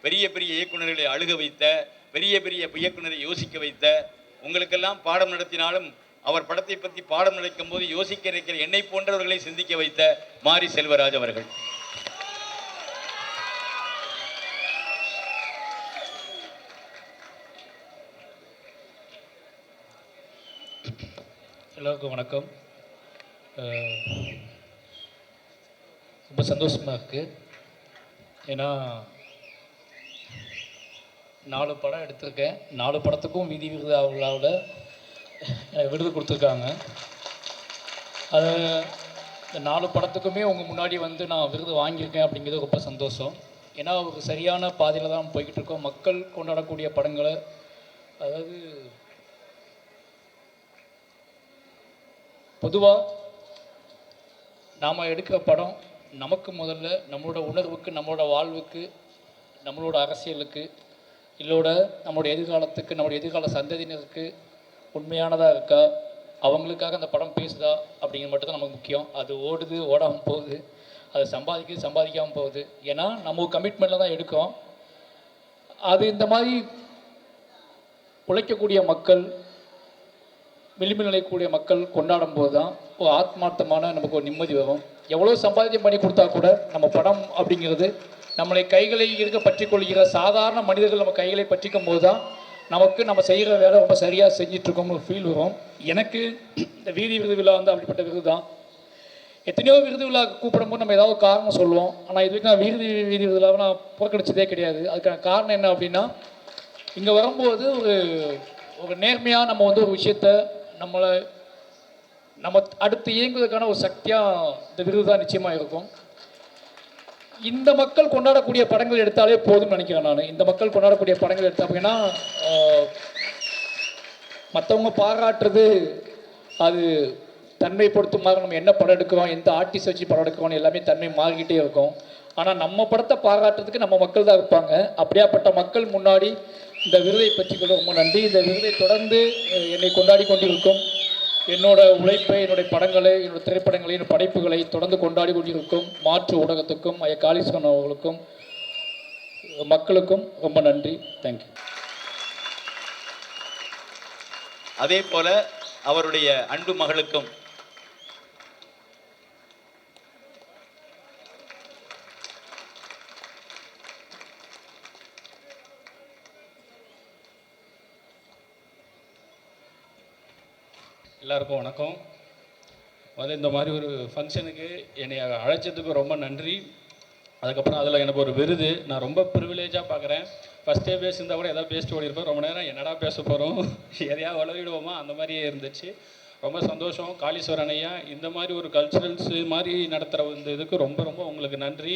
பெரிய பெரிய இயக்குநர்களை அழுக வைத்த, பெரிய பெரிய இயக்குநரை யோசிக்க வைத்த, உங்களுக்கெல்லாம் பாடம் நடத்தினாலும் அவர் படத்தை பற்றி பாடம் நடக்கும் போது யோசிக்க இருக்கிற என்னை போன்றவர்களை சிந்திக்க வைத்த மாரி செல்வராஜ் அவர்கள். எல்லோருக்கும் வணக்கம். ரொம்ப சந்தோஷமாக இருக்குது. ஏன்னா 4 படம் எடுத்திருக்கேன். 4 படத்துக்கும் வீதி விருது விழாவில் எனக்கு விருது கொடுத்துருக்காங்க. அது இந்த 4 படத்துக்குமே உங்கள் முன்னாடி வந்து நான் விருது வாங்கியிருக்கேன் அப்படிங்கிறது ரொம்ப சந்தோஷம். ஏன்னா ஒரு சரியான பாதையில் தான் போய்கிட்டு இருக்கோம். மக்கள் கொண்டாடக்கூடிய படங்களை, அதாவது பொதுவாக நாம் எடுக்கிற படம் நமக்கு முதல்ல நம்மளோட உணர்வுக்கு, நம்மளோட வாழ்வுக்கு, நம்மளோட அரசியலுக்கு, இல்லோட நம்மளோட எதிர்காலத்துக்கு, நம்மளோட எதிர்கால சந்ததியினருக்கு உண்மையானதாக இருக்கா, அவங்களுக்காக அந்த படம் பேசுதா அப்படிங்கிறது மட்டும்தான் நமக்கு முக்கியம். அது ஓடுது, ஓடாமல் போகுது, அது சம்பாதிக்காமல் போகுது. ஏன்னா நம்ம கமிட்மெண்ட்டில் தான் எடுக்கிறோம். அது இந்த மாதிரி உழைக்கக்கூடிய மக்கள், விளிம்பு நிலைக்கூடிய மக்கள் கொண்டாடும் போது தான் ஒரு ஆத்மார்த்தமான நமக்கு ஒரு நிம்மதி வரும். எவ்வளோ சம்பாத்தியம் பண்ணி கொடுத்தா கூட நம்ம படம் அப்படிங்கிறது நம்மளை கைகளை இருக்க பற்றி கொள்கிற சாதாரண மனிதர்கள் நம்ம கைகளை பற்றிக்கும் போது தான் நமக்கு நம்ம செய்கிற வேலை ரொம்ப சரியாக செஞ்சிட்ருக்கோம்னு ஒரு ஃபீல் வரும். எனக்கு இந்த வீதி விருது விழா வந்து அப்படிப்பட்ட விருது தான். எத்தனையோ விருது விழா கூப்பிடும்போது நம்ம ஏதாவது காரணம் சொல்லுவோம். ஆனால் இது வரைக்கும் நான் வீதி விருதுலாவை நான் புறக்கணிச்சதே கிடையாது. அதுக்கான காரணம் என்ன அப்படின்னா, இங்கே வரும்போது ஒரு நேர்மையாக நம்ம வந்து ஒரு விஷயத்த நம்ம அடுத்து இயங்குவதற்கான ஒரு சக்தியாக இந்த விருது தான் நிச்சயமாக இருக்கும். இந்த மக்கள் கொண்டாடக்கூடிய படங்கள் எடுத்தாலே போதும்னு நினைக்கிறேன் நான். இந்த மக்கள் கொண்டாடக்கூடிய படங்கள் எடுத்தா அப்படின்னா, மற்றவங்க பாராட்டுறது அது தன்மை பொறுத்துமாக நம்ம என்ன படம் எடுக்கிறோம், எந்த ஆர்டிஸ்ட் வச்சு படம் எடுக்கிறோம் எல்லாமே தன்மை மாறிக்கிட்டே இருக்கும். ஆனால் நம்ம படத்தை பாராட்டுறதுக்கு நம்ம மக்கள் தான் இருப்பாங்க. அப்படியாப்பட்ட மக்கள் முன்னாடி இந்த விருதை பற்றி ரொம்ப நன்றி. இந்த விருதை தொடர்ந்து என்னை கொண்டாடி கொண்டிருக்கும், என்னோட உழைப்பை, என்னுடைய படங்களை, என்னோட திரைப்படங்களை, என்னோட படைப்புகளை தொடர்ந்து கொண்டாடி கொண்டிருக்கும் மாற்று ஊடகத்துக்கும், ஐயா காளீஸ்வரன் அவர்களுக்கும், மக்களுக்கும் ரொம்ப நன்றி. தேங்க்யூ. அதே போல அவருடைய அன்பு மகளுக்கும் எல்லாருக்கும் வணக்கம். இந்த மாதிரி ஒரு ஃபங்க்ஷனுக்கு என்னை அழைச்சதுக்கு ரொம்ப நன்றி. அதுக்கப்புறம் அதில் எனக்கு ஒரு விருது நான் ரொம்ப ப்ரிவிலேஜாக பார்க்குறேன். ஃபஸ்ட்டே பேசியிருந்தால் கூட எதாவது பேசிட்டு ஓடிருப்பேன். ரொம்ப நேரம் என்னடா பேச போகிறோம், எதையாக வளவிடுவோமா அந்த மாதிரியே இருந்துச்சு. ரொம்ப சந்தோஷம். காளீஸ்வரன் ஐயா இந்த மாதிரி ஒரு கல்ச்சுரல்ஸு மாதிரி நடத்துகிற இந்த இதுக்கு ரொம்ப ரொம்ப உங்களுக்கு நன்றி.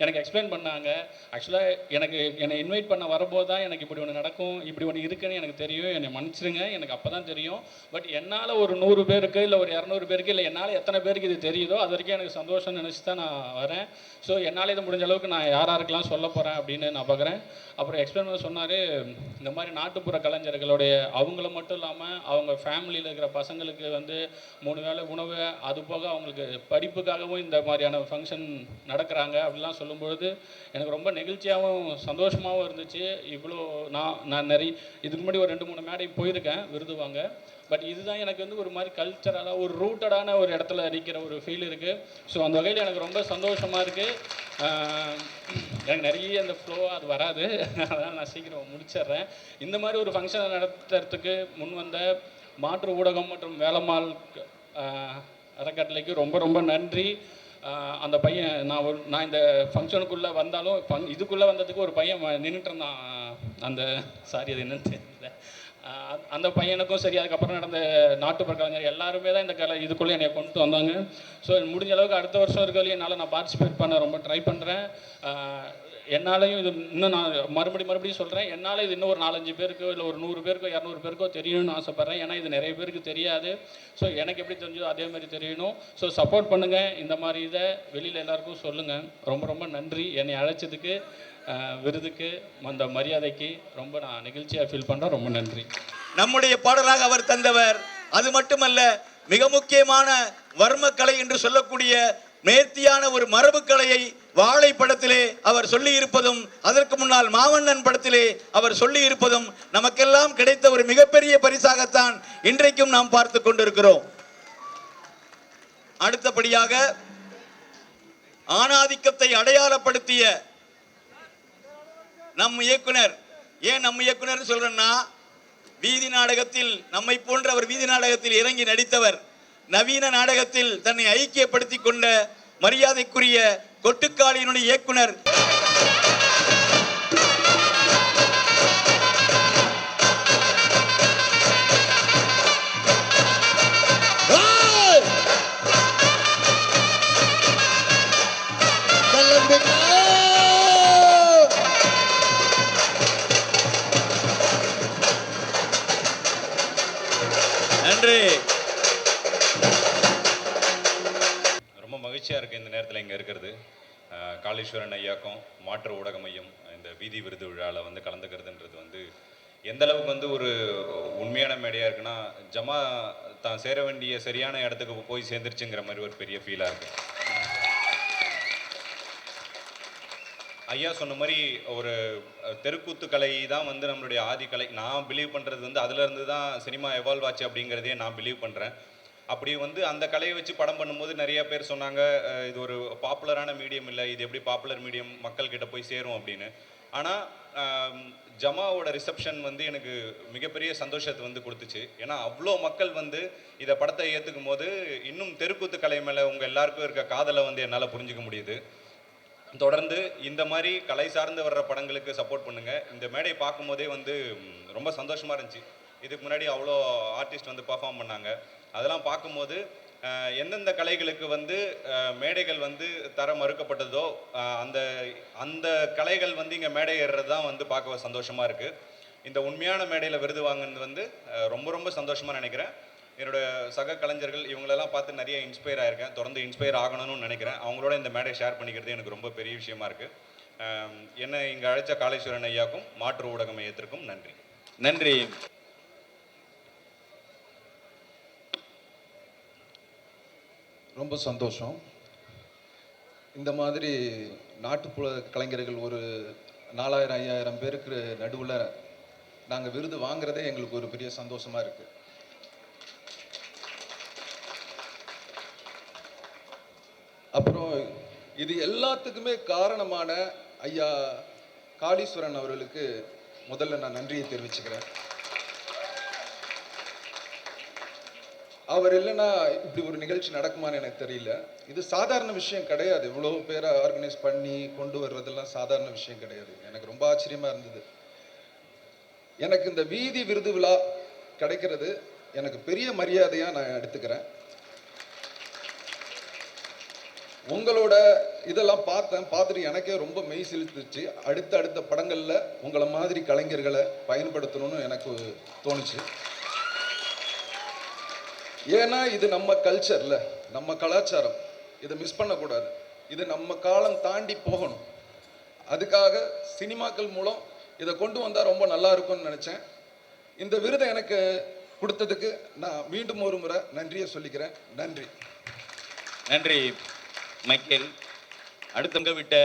எனக்கு எக்ஸ்பிளைன் பண்ணாங்க. ஆக்சுவலாக என்னை இன்வைட் பண்ண வரும்போது தான் எனக்கு இப்படி ஒன்று நடக்கும், இப்படி ஒன்று இருக்குன்னு எனக்கு தெரியும். என்னை மன்னிச்சிருங்க, எனக்கு அப்போ தான் தெரியும். பட் என்னால் ஒரு 100 பேருக்கு இல்லை ஒரு 200 பேருக்கு இல்லை என்னால் எத்தனை பேருக்கு இது தெரியுதோ அது வரைக்கும் எனக்கு சந்தோஷம்னு நினச்சி தான் நான் வரேன். ஸோ என்னால் இது முடிஞ்ச அளவுக்கு நான் யாருக்கெல்லாம் சொல்ல போகிறேன் அப்படின்னு நான் பார்க்குறேன். அப்புறம் எக்ஸ்பிளைன் பண்ண சொன்னார், இந்த மாதிரி நாட்டுப்புற கலைஞர்களுடைய அவங்கள மட்டும் இல்லாமல் அவங்க ஃபேமிலியில் இருக்கிற பசங்களுக்கு வந்து 3 வேளை உணவு, அது போக அவங்களுக்கு படிப்புக்காகவும் இந்த மாதிரியான ஃபங்க்ஷன் நடக்கிறாங்க அப்படிலாம் சொல்லும்பொழுது எனக்கு ரொம்ப நெகிழ்ச்சியாகவும் சந்தோஷமாகவும் இருந்துச்சு. இவ்வளோ நான் நிறைய இதுக்கு முன்னாடி ஒரு 2-3 மேடை போயிருக்கேன் விருது வாங்க. பட் இதுதான் எனக்கு வந்து ஒரு மாதிரி கல்ச்சரலாக ஒரு ரூட்டடான ஒரு இடத்துல நிற்கிற ஒரு ஃபீல் இருக்குது. ஸோ அந்த வகையில் எனக்கு ரொம்ப சந்தோஷமாக இருக்குது. எனக்கு நிறைய அந்த ஃப்ளோவாக அது வராது, அதனால் நான் சீக்கிரம் முடிச்சிடுறேன். இந்த மாதிரி ஒரு ஃபங்க்ஷனை நடத்துறதுக்கு முன் வந்த மாற்று ஊடகம் மற்றும் வேலம்மாள் அறக்கட்டளைக்கு ரொம்ப ரொம்ப நன்றி. அந்த பையன் நான் இந்த ஃபங்க்ஷனுக்குள்ளே வந்தாலும் இதுக்குள்ளே வந்ததுக்கு ஒரு பையன் நின்றுட்டு இருந்தான். அந்த சாரி அது என்னன்னு தெரியல. அந்த பையனுக்கும் சரி, அதுக்கப்புறம் நடந்த நாட்டுப்புற கலைஞர் எல்லாருமே தான் இந்த இதுக்குள்ளே என்னை கொண்டு வந்தாங்க. ஸோ முடிஞ்ச அளவுக்கு அடுத்த வருஷம் இருக்கிறதுலையும் என்னால் நான் பார்ட்டிசிபேட் பண்ண ரொம்ப ட்ரை பண்ணுறேன். என்னாலையும் இது இன்னும் நான் மறுபடியும் சொல்கிறேன், என்னால் இது இன்னும் ஒரு 4-5 பேருக்கோ இல்லை ஒரு 100 பேருக்கோ 200 பேருக்கோ தெரியணும்னு ஆசைப்பட்றேன். ஏன்னா இது நிறைய பேருக்கு தெரியாது. ஸோ எனக்கு எப்படி தெரிஞ்சதோ அதே மாதிரி தெரியணும். ஸோ சப்போர்ட் பண்ணுங்கள். இந்த மாதிரி இதை வெளியில் எல்லாருக்கும் சொல்லுங்கள். ரொம்ப ரொம்ப நன்றி. என்னை அழைச்சதுக்கு, விருதுக்கு, அந்த மரியாதைக்கு ரொம்ப நான் நெகிழ்ச்சியாக ஃபீல் பண்ணுறேன். ரொம்ப நன்றி. நம்முடைய பாடலாக அவர் தந்தவர். அது மட்டுமல்ல, மிக முக்கியமான வர்மக்கலை என்று சொல்லக்கூடிய நேர்த்தியான ஒரு மரபு கலையை வாழை படத்திலே அவர் சொல்லி இருப்பதும், அதற்கு முன்னால் மாமன்னன் படத்திலே அவர் சொல்லி இருப்பதும் நமக்கெல்லாம் கிடைத்த ஒரு மிகப்பெரிய பரிசாகத்தான் இன்றைக்கும் நாம் பார்த்து கொண்டிருக்கிறோம். அடுத்தபடியாக ஆணாதிக்கத்தை அடையாளப்படுத்திய நம் இயக்குனர், ஏன் நம் இயக்குனர் சொல்றேன்னா, வீதி நாடகத்தில் நம்மை போன்ற அவர் வீதி நாடகத்தில் இறங்கி நடித்தவர். நவீன நாடகத்தில் தன்னை ஐக்கியப்படுத்திக் கொண்ட மரியாதைக்குரிய கொட்டுக்காளியினுடைய இயக்குனர் நன்றி. ரொம்ப மகிழ்ச்சியாக இருக்குது இந்த நேரத்தில் இங்கே இருக்கிறது. காளீஸ்வரன் ஐயாக்கும் மாற்று ஊடக மையம் இந்த வீதி விருது விழாவில் வந்து கலந்துக்கிறதுன்றது வந்து எந்த அளவுக்கு வந்து ஒரு உண்மையான மேடையாக இருக்குன்னா, ஜமா தான் சேர வேண்டிய சரியான இடத்துக்கு போய் சேர்ந்துருச்சுங்கிற மாதிரி ஒரு பெரிய ஃபீலாக இருக்குது. ஐயா சொன்ன மாதிரி ஒரு தெருக்கூத்து கலை தான் வந்து நம்மளுடைய ஆதி கலை. நான் பிலீவ் பண்ணுறது வந்து அதுலேருந்து தான் சினிமா எவால்வ் ஆச்சு அப்படிங்கிறதே நான் பிலீவ் பண்ணுறேன். அப்படி வந்து அந்த கலையை வச்சு படம் பண்ணும்போது நிறைய பேர் சொன்னாங்க, இது ஒரு பாப்புலரான மீடியம் இல்லை, இது எப்படி பாப்புலர் மீடியம் மக்கள்கிட்ட போய் சேரும் அப்படின்னு. ஆனால் ஜமாவோட ரிசப்ஷன் வந்து எனக்கு மிகப்பெரிய சந்தோஷத்தை வந்து கொடுத்துச்சு. ஏன்னா அவ்வளோ மக்கள் வந்து இதை படத்தை ஏற்றுக்கும் போது இன்னும் தெருக்கூத்து கலை மேலே உங்கள் எல்லாருக்கும் இருக்க காதலை வந்து என்னால் புரிஞ்சிக்க முடியுது. தொடர்ந்து இந்த மாதிரி கலை சார்ந்து வர்ற படங்களுக்கு சப்போர்ட் பண்ணுங்கள். இந்த மேடை பார்க்கும்போதே வந்து ரொம்ப சந்தோஷமாக இருந்துச்சு. இதுக்கு முன்னாடி அவ்வளோ ஆர்டிஸ்ட் வந்து பர்ஃபார்ம் பண்ணாங்க. அதெல்லாம் பார்க்கும்போது எந்தெந்த கலைகளுக்கு வந்து மேடைகள் வந்து தர மறுக்கப்பட்டதோ அந்த அந்த கலைகள் வந்து இங்கே மேடை ஏறுறது தான் வந்து பார்க்க சந்தோஷமாக இருக்குது. இந்த உண்மையான மேடையில் விருது வாங்கினது வந்து ரொம்ப ரொம்ப சந்தோஷமாக நினைக்கிறேன். என்னோட சக கலைஞர்கள் இவங்களெல்லாம் பார்த்து நிறைய இன்ஸ்பயர் ஆகிருக்கேன். தொடர்ந்து இன்ஸ்பயர் ஆகணும்னு நினைக்கிறேன். அவங்களோட இந்த மேடை ஷேர் பண்ணிக்கிறது எனக்கு ரொம்ப பெரிய விஷயமா இருக்குது. என்னை இங்கே அழைச்ச காளீஸ்வரன் ஐயாக்கும் மாற்று ஊடக மையத்திற்கும் நன்றி. நன்றி. ரொம்ப சந்தோஷம். இந்த மாதிரி நாட்டுப்புற கலைஞர்கள் ஒரு 4000-5000 பேருக்கு நடுவில் நாங்கள் விருது வாங்குறதே எங்களுக்கு ஒரு பெரிய சந்தோஷமாக இருக்குது. அப்புறம் இது எல்லாத்துக்குமே காரணமான ஐயா காளீஸ்வரன் அவர்களுக்கு முதல்ல நான் நன்றியை தெரிவிச்சுக்கிறேன். அவர் இல்லைன்னா இப்படி ஒரு நிகழ்ச்சி நடக்குமான்னு எனக்கு தெரியல. இது சாதாரண விஷயம் கிடையாது. இவ்வளோ பேரை ஆர்கனைஸ் பண்ணி கொண்டு வர்றதெல்லாம் சாதாரண விஷயம் கிடையாது. எனக்கு ரொம்ப ஆச்சரியமாக இருந்தது. எனக்கு இந்த வீதி விருது விழா கிடைக்கிறது எனக்கு பெரிய மரியாதையாக நான் எடுத்துக்கிறேன். உங்களோட இதெல்லாம் பார்த்துட்டு எனக்கே ரொம்ப மெய் சிலுத்துச்சு. அடுத்த படங்களில் உங்களை மாதிரி கலைஞர்களை பயன்படுத்தணும்னு எனக்கு தோணுச்சு. ஏன்னா இது நம்ம கல்ச்சர்ல, நம்ம கலாச்சாரம், இதை மிஸ் பண்ணக்கூடாது. இது நம்ம காலம் தாண்டி போகணும். அதுக்காக சினிமாக்கள் மூலம் இதை கொண்டு வந்தால் ரொம்ப நல்லா இருக்கும்னு நினச்சேன். இந்த விருதை எனக்கு கொடுத்ததுக்கு நான் மீண்டும் ஒரு முறை நன்றியை சொல்லிக்கிறேன். நன்றி. நன்றி மைக்கேல். அடுத்தவங்க விட்ட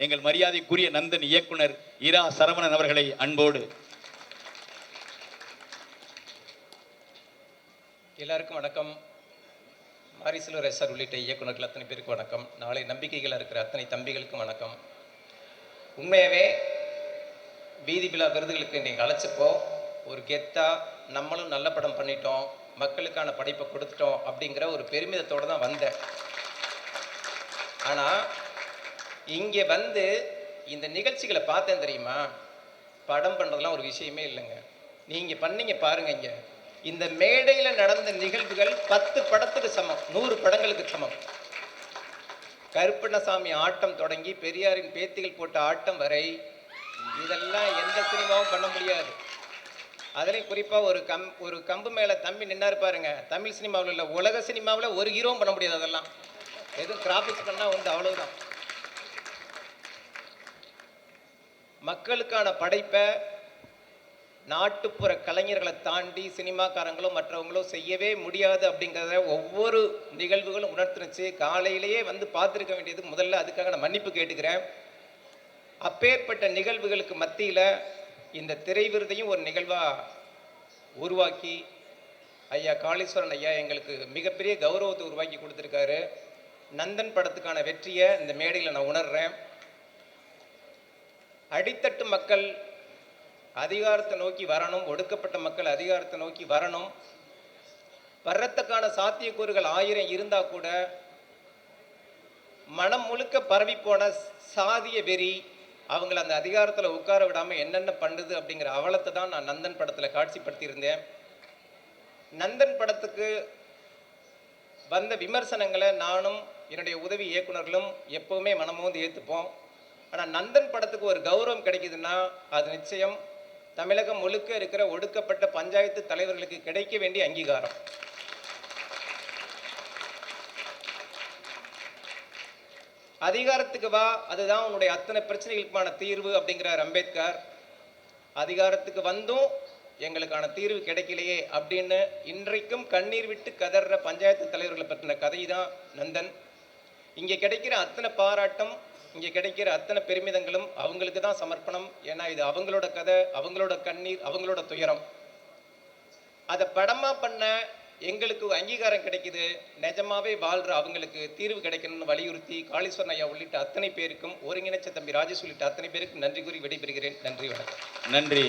எங்கள் மரியாதைக்குரிய நந்தன் இயக்குனர் இரா சரவணன் அவர்களை அன்போடு. எல்லாருக்கும் வணக்கம். மாரிசில்வர் எஸ்ஆர் உள்ளிட்ட இயக்குநர்கள் அத்தனை பேருக்கு வணக்கம். நாளை நம்பிக்கைகள் இருக்கிற அத்தனை தம்பிகளுக்கும் வணக்கம். உண்மையாகவே வீதி விழா விருதுகளுக்கு இன்றைக்கு அழைச்சப்போ ஒரு கெத்தா நம்மளும் நல்ல படம் பண்ணிட்டோம், மக்களுக்கான படைப்பை கொடுத்துட்டோம் அப்படிங்கிற ஒரு பெருமிதத்தோடு தான் வந்தேன். ஆனால் இங்கே வந்து இந்த நிகழ்ச்சிகளை பார்த்தேன் தெரியுமா, படம் பண்ணுறதுலாம் ஒரு விஷயமே இல்லைங்க. நீங்கள் பண்ணீங்க பாருங்க. இங்கே இந்த மேடையில் நடந்த நிகழ்வுகள் 10 படத்துக்கு சமம், 100 படங்களுக்கு சமம். கருப்பண்ணசாமி ஆட்டம் தொடங்கி பெரியாரின் பேத்திகள் போட்ட ஆட்டம் வரை இதெல்லாம் எந்த சினிமாவும் பண்ண முடியாது. அதுலேயும் குறிப்பாக ஒரு கம்பு மேலே தம்பி நின்னாரு பாருங்க. தமிழ் சினிமாவில் இல்லை, உலக சினிமாவில் ஒரு ஹீரோவும் பண்ண முடியாது. அதெல்லாம் எதுவும் கிராஃபிக்ஸ் பண்ணால் வந்து அவ்வளவுதான். மக்களுக்கான படைப்பை நாட்டுப்புற கலைஞர்களை தாண்டி சினிமாக்காரங்களும் மற்றவங்களும் செய்யவே முடியாது அப்படிங்கிறத ஒவ்வொரு நிகழ்வுகளும் உணர்த்துனுச்சு. காலையிலேயே வந்து பார்த்துருக்க வேண்டியது, முதல்ல அதுக்காக நான் மன்னிப்பு கேட்டுக்கிறேன். அப்பேற்பட்ட நிகழ்வுகளுக்கு மத்தியில் இந்த திரை விருதையும் ஒரு நிகழ்வாக உருவாக்கி ஐயா காளீஸ்வரன் ஐயா எங்களுக்கு மிகப்பெரிய கௌரவத்தை உருவாக்கி கொடுத்துருக்காரு. நந்தன் படத்துக்கான வெற்றியை இந்த மேடையில் நான் உணர்கிறேன். அடித்தட்டு மக்கள் அதிகாரத்தை நோக்கி வரணும், ஒடுக்கப்பட்ட மக்கள் அதிகாரத்தை நோக்கி வரணும். வர்றதுக்கான சாத்தியக்கூறுகள் 1000 இருந்தால் கூட மனம் முழுக்க பரவி போன சாதிய வெறி அவங்கள அந்த அதிகாரத்தில் உட்கார விடாமல் என்னென்ன பண்ணுது அப்படிங்கிற அவலத்தை தான் நான் நந்தன் படத்தில் காட்சிப்படுத்தியிருந்தேன். நந்தன் படத்துக்கு வந்த விமர்சனங்களை நானும் என்னுடைய உதவி இயக்குனர்களும் எப்போவுமே மனமோந்து ஏற்றுப்போம். ஆனால் நந்தன் படத்துக்கு ஒரு கௌரவம் கிடைக்குதுன்னா அது நிச்சயம் தமிழகம் முழுக்க இருக்கிற ஒடுக்கப்பட்ட பஞ்சாயத்து தலைவர்களுக்கு கிடைக்க வேண்டிய அங்கீகாரம். அதிகாரத்துக்கு வா, அதுதான் உன்னுடைய அத்தனை பிரச்சனைகளுக்கான தீர்வு அப்படிங்கிறார் அம்பேத்கர். அதிகாரத்துக்கு வந்தும் எங்களுக்கான தீர்வு கிடைக்கலையே அப்படின்னு இன்றைக்கும் கண்ணீர் விட்டு கதற பஞ்சாயத்து தலைவர்களை பற்றின கதை தான் நந்தன். இங்கே கிடைக்கிற அத்தனை பாராட்டம், இங்கே கிடைக்கிற அத்தனை பெருமிதங்களும் அவங்களுக்கு தான் சமர்ப்பணம். ஏன்னா இது அவங்களோட கதை, அவங்களோட கண்ணீர், அவங்களோட துயரம். அதை படமாக பண்ண எங்களுக்கு அங்கீகாரம் கிடைக்குது. நிஜமாவே வாழ்கிற அவங்களுக்கு தீர்வு கிடைக்கணும்னு வலியுறுத்தி காளீஸ்வரன் ஐயா உள்ளிட்ட அத்தனை பேருக்கும், ஒருங்கிணைச்ச தம்பி ராஜேஷ் உள்ளிட்ட அத்தனை பேருக்கும் நன்றி கூறி விடைபெறுகிறேன். நன்றி, வணக்கம். நன்றி.